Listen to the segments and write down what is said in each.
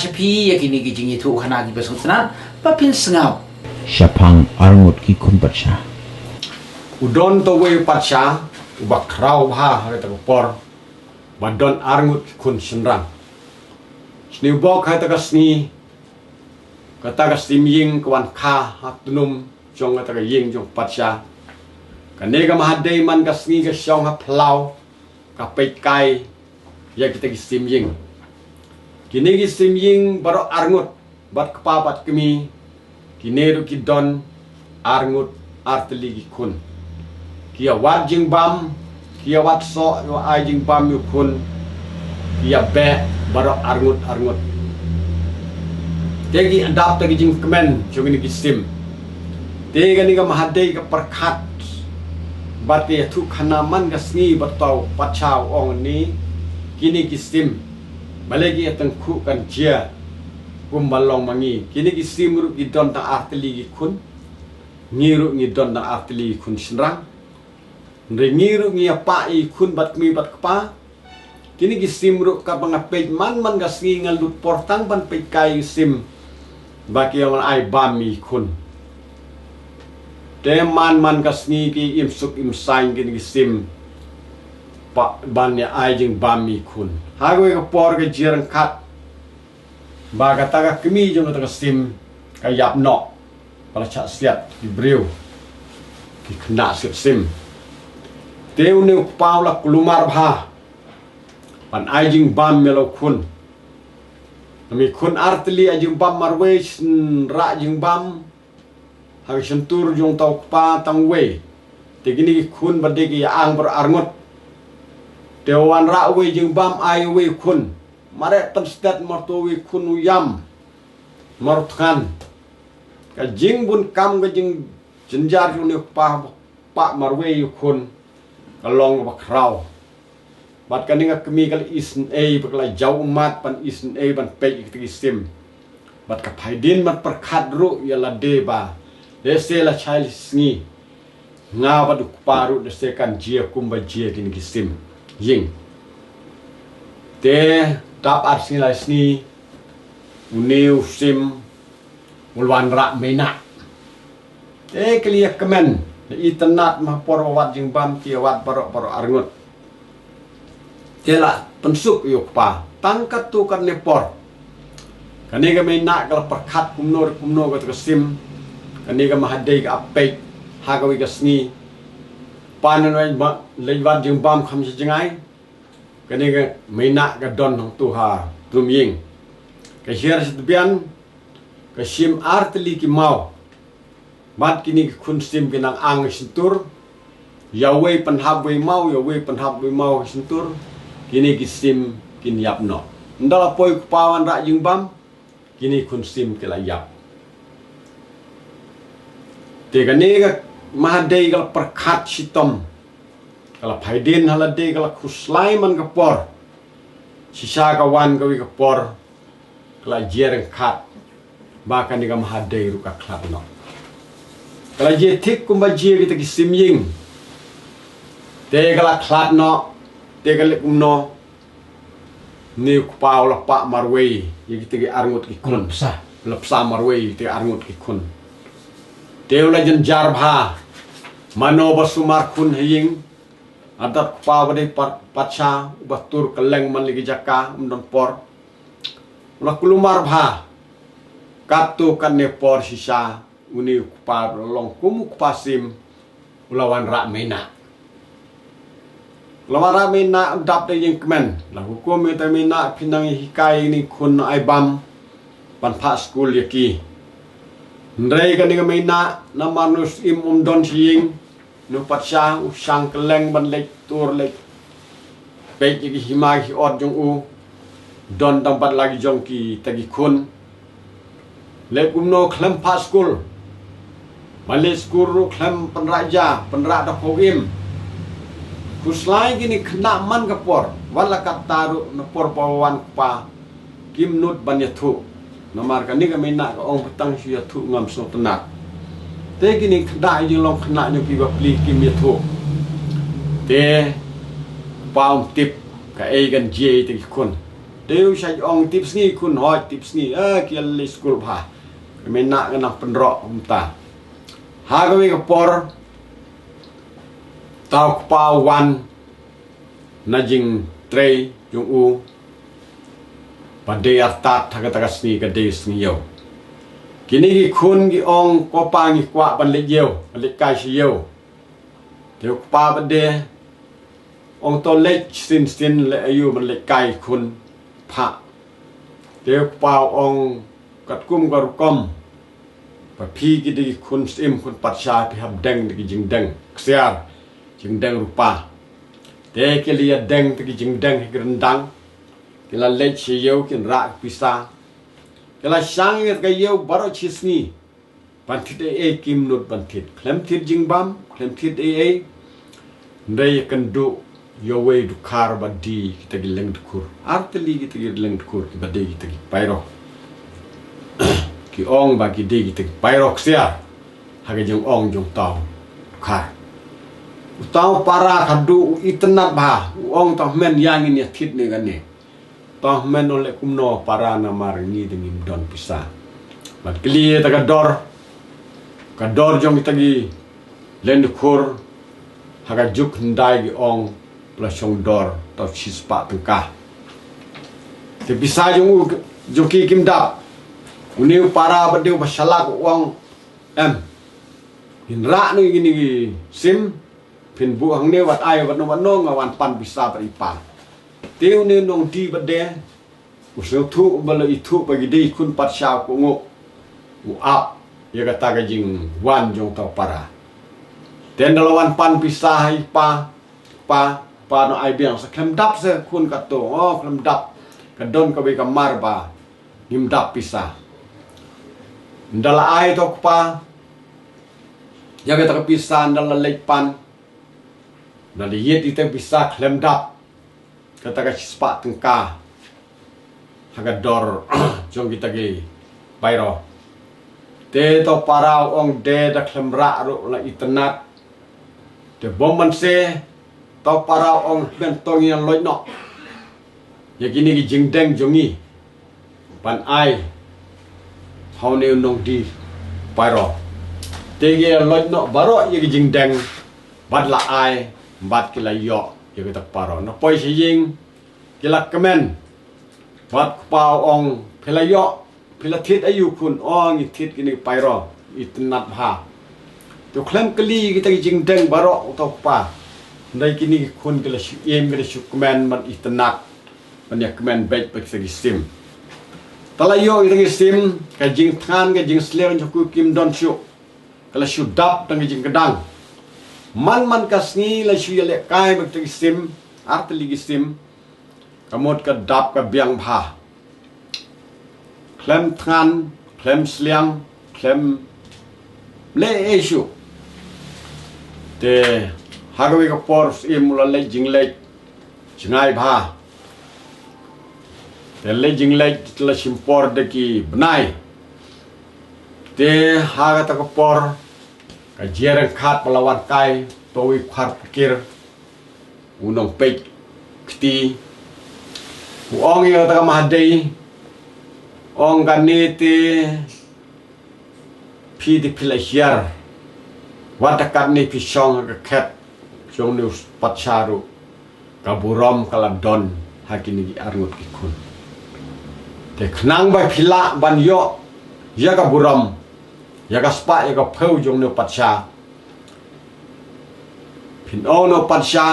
Tapi yakini kijing itu khana ki besutna papin sengau. Syapang arngut ki kun patsha. Udon to we patsha ubak krau bha kata por. Badon arngut kun senrang. Sni bok kata kasni. Kata kasim ying kawan kha hatunum jong kata ying jong patsha. Kanega mahadei man kasni ka syong ha plau ka peikai ya kita kisim ying. Kini kisim ying baru arngut bat kepapat kemi kini ru kidon arngut arteli kun kia wat jing bam kia wat so yo ai jing bam yu kun kia be baru arngut tegi andap tegi jing kemen jong ni kisim tega ni ka mahadei ka perkat bat ke tu khanaman gasni batau pachau ong ni kini kisim malagi tengku kan jia kumbalong mangi kini kisim ru gidon ta arteli kun ngiru ngidon ta arteli kun senrang ngiru ngi apa i kun bat mi bat kpa kini kisim ru ka bangapej man gasni ngalut portang ban pekai sim baki yang ai bami kun man gasni ki imsuk imsain kini kisim pa bannya ai jing bami kun hagwe ka por ke jirang kat ba kata ka kemi jong ta sim ka yap no pala cha siat di breu ki kena sim teu ne paula kulumar bha pan ai jing bam melo kun ami kun artli ai jing bam marwe ra jing bam hag sentur jong tau pa tang we tegini kun badegi ang ber arngot Dewan ra we jing bam ai we kun mare tan stat marto we kun uyam martkan ka jing bun kam ga jing jenjar yu ne pa marwe yu kun kalong ba krau bat kaninga kemi kal isn e bakla jau umat pan isn e ban pe ik sim bat ka phaidin mat perkhat ru ya la deba dese la chai sngi nga ba du paru dese kan jia kumba jia kin kisim ying te tap arsi la sni uniu sim ulwan ra mena te klia kemen itanat ma por wat jing bam ki wat paro arngut tela pensuk yuk pa tangkat tu kan lepor kaniga mena kala perkhat kumno ka sim kaniga mahadei ka apek hagawi ka sni panan wai ba lewat jing bam kham si jengai kani ga meina ga don hong tu ha tum ying ka share sit bian ka sim artli ki mau mat kini kun sim kinang ang sintur yawe panhab we mau yawe panhab we mau sintur kini ki sim kin yap no ndala poi pawan ra jing bam kini kun sim kila yap te kani ga mahadei kala perkhat sitom kala phaidin halade kala khuslai man kapor sisa kawan kawi kapor kala jereng khat bahkan diga mahadei ruka khat no kala je thik kumba je kita kisim ying te kala khat no te kala kumno ni kupau la pa marwei yi kita arngut ki kun lapsa marwei te arngut ki kun Teula jenjar bha mano basumar kun hiying adat pa bade pacha batur keleng man ligi jaka umdon por ula kulumar bha katu kan ne por sisa uni kupa long kumuk pasim ulawan ra mena dap de ying kemen la hukum eta mena pinang hikai ni kun ai bam pan pha school yaki Ndrei ka ninga meina na manus im don siying no patsha usang keleng ban lek tur lek pek ki hima ki od jong u don tempat lagi jong ki tagi kun lek umno klem pa school male school ru klem penraja penra da pogim kuslai gini kena man kapor wala kataru no por pawan pa kimnut banyathu nomar kan ni kami nak ong petang sia thu ngam so tenak te kini dai jing long kena nyu ki bapli kim ya thu te paum tip ka e gan je te kun Deu syai ong tips ni kun hoi tips ni kia li school bah. Menak kena penrok umta. Hagawi ke por tau pa wan najing trei yung u pada artat kata sni ke de sni yo. Kini ki kun ki ong ko pa ngi kwa ban le yo, ban le kai si yo. Deu pa bade ong to le sin le ayu ban le kai kun pha. Deu pa ong kat kum gar kom. Pa phi ki di kun sim kun pat sha pi hab deng di jing deng. Ksiar jing deng rupa. Te ke lia deng di jing deng grendang. Kila le chi yo kin ra pisa. Kila sang nget ka yo baro chisni. Bantit e kim nut bantit. Klem tit jing bam, klem tit e. Ndai kan du yo way du kar badi kita gileng dukur. Arteli kita gileng dukur ki badi kita gi pairo. Ki ong bagi de kita gi pairo ksia. Haga jong ong jong tau kar. Utau para kadu itenat bah. Ong tau men yang ini tit ni kan ni. Tau men oleh kumno para namar ni dengan don pisah. Bat kli ta kador jong kita gi len dukur. Haga juk ndai gi ong plasong dor tau chispa tengkah. Te bisa jong ki kim dap. Uniu para badiu basalak uang hinra nu gini sim pin buang ne wat ai wat no ngawan pan bisa beripa. Tiu ni nong di bade usul tu bala itu bagi dei kun pat sha ko ngo u ap ya kata ga jing wan jong tau para. Den dalawan pan bisa pa no ai biang sa klem dap se kun kato klem dap kadon ka be kamar ba ngim dap bisa. Ndala ai to pa ya kata pisah ndala lepan ndala yet ite bisa klem dap kata ka spa tengka hagador jong kita ge bairo te to para ong de da klem ra ro la itnat de bomman se to para ong bentong yang loy no ya gini gi jingdeng jongi pan ai hau ne nong di bairo te ge loy no baro ya gi jingdeng bad la ai bad kila yo ya kita paro no poi si ying kila kemen bat pao ong pela yo pela tit ayu kun ong tit kini pairo itnat ha to klem kali kita jing deng baro to pa ndai kini kun kila si em kila si kemen man itnat man ya kemen baik pak segi sim talayo kita sim ka jing than ka jing sleng joku kim don shu kala shu dap tang jing kedang man kasni la shu le kai bak tegi sim arteli sim kamot ka dap ka biang bha klem than klem sliang klem le eshu te hagawi ka por im la le jing le jingai bha te le jing le la simpor de ki bnai te haga ta ka por ka jereng khat pelawan kai towi khar pikir unong pek kti ong yo ta mahdei ong ganiti pi di pilahiar watakat ni pisong ka khet jong ni patsaru kaburom kaladon hakini arngut ikun te knang ba phila ban yo ya kaburom ya ka spa ya ka phau jong ni patsa pin ono patsa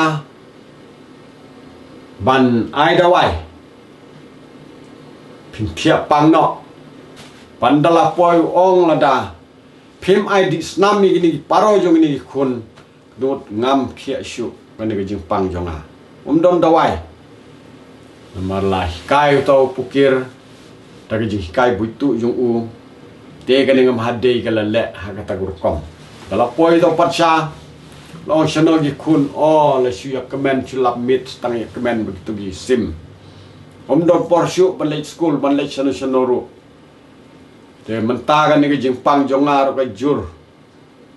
ban ai dawai pin thiap pang no pandala poi ong lada phim ai di snami gini paro jong ni khun dot ngam khia shu ban ga jing pang jonga don dawai marlah kai to pukir ta ga jing kai buitu jong u te ga ngam hadei ga le ha ga ta gur kom dala poi to patsa long channel gi khun o la shu ya comment chulap mit tang ya comment begitu gi sim don porshu ban school ban channel ru te mentaga ni jing pang jongar ka jur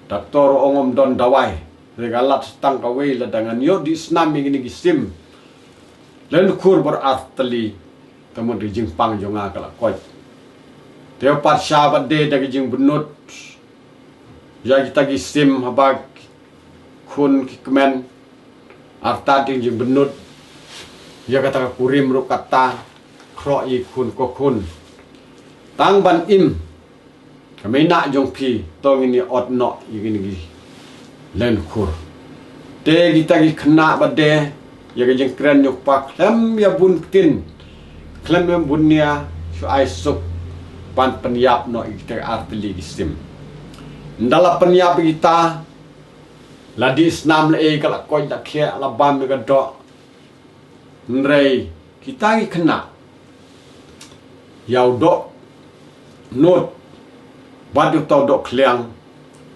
doktor ongom don dawai regalat tang ka we la dangan yo di snam ni sim len kur ber atli temun di jing pang jonga kala koi teo pat syabat de dari jing benut ya kita gisim habag kun kikmen arta di jing benut ya kata kurim ru kata kro i kun ko kun tang ban im kami nak jong pi tong ini ot no ini gi len kur te kita gi kena bade ya ga jeng kren nyok pak klem ya bun tin klem ya bunia su ai sup pan penyap no kita artili gisim ndala penyap kita la di snam le kala koi da khe la bam ga do nrei kita gi kena yau do not badu tau do kliang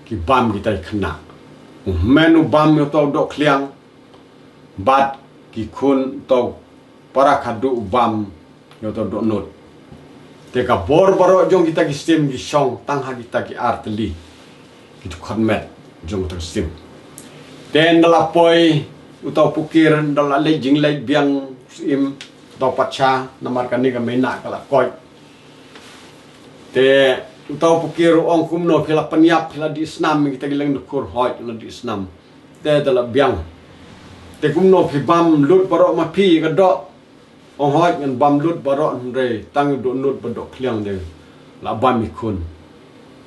ki bam kita kena menu bam yo tau do kliang bad ki kun tau para kadu bam yo tau do not teka bor baro jong kita ki stem ki song tang ha kita ki artli ki konmet jong ta stem ten dala poi utau pukir dala le jing le biang im tau pacha namar kani ka mena kala koi te utau pukir ong kumno pila penyap pila di snam kita gilang dukur hoi la di snam te dala biang te kumno pi bam lut baro ma pi ka do ong hoi ngan bam lut baro re tang do nut badok kliang de la bam ikun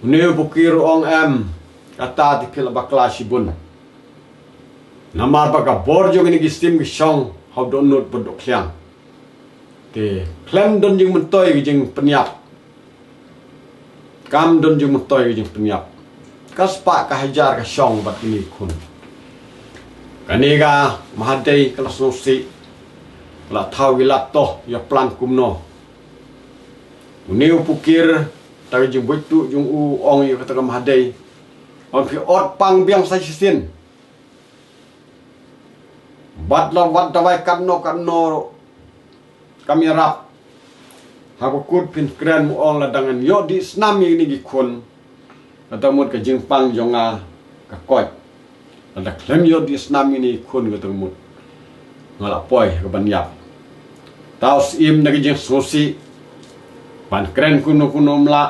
ne pukir ong em kata ti pila bakla sibun namar baka bor jong ni gistim gi song how do nut badok kliang te klem don jing mentoy gi jing penyap kam don jung toy jung penyap kaspa ka hajar ka song bat ini kun kaniga mahadei kala sosi la thau wilat to ya plan kumno uniu pukir ta jung butu jung u ong yu kata mahadei on pi ot pang biang sa sisin bat la wat dawai kanno kami rap haku kut pin kren mu ong la dangan yo di snam ini gi kun kata mut ka jing pang jonga ka koi ada klem yo di snam ini kun kata mut ngala poi ka banyap taus im nagi jing sosi ban kren kuno mla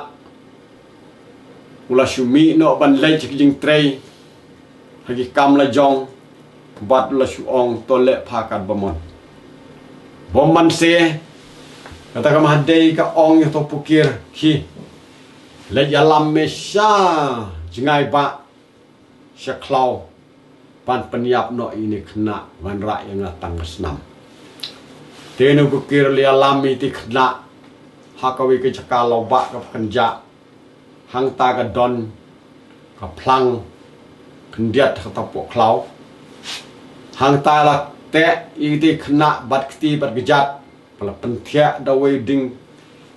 ula shumi no ban lei chi jing trei hagi kam la jong bat la shu ong tole phakat bamon bomman se kata ka mahadei ka ong yo to pukir ki le yalam mesha jingai ba syaklau pan penyap no ini kena wan ra yang datang senam tenu pukir le yalam ti kena hakawi ke cakalau ba ka kenja hang ta ka don ka plang kendiat ka tapok klau hang ta la te iti kena bat kti bat gejat pala pentia dawai ding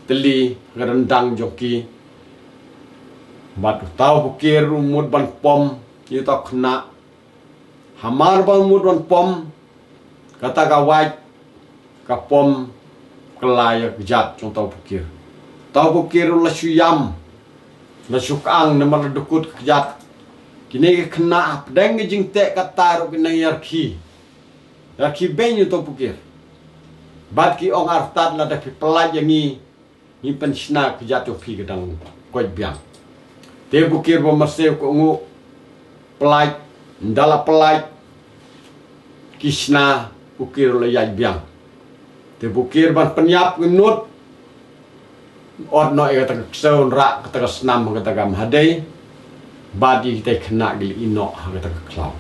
teli rendang joki bat tau pukir umut ban pom itu kena hamar ban umut ban pom kata gawai ka pom kelaya jat trong tau pukir la syam la syukang namar dukut kejat kini kena deng jing te kata ru binang yarki benyu tau pukir bat ki ong artat la dak pelaj yangi ni pensna kejatuh pi gedang koi biang te bukir bo maseu ko ngu pelaj ndala pelaj kisna bukir la yai biang te bukir ban penyap ngut od no e kata seun ra kata snam kata gam hadei badi te kena gil ino kata klau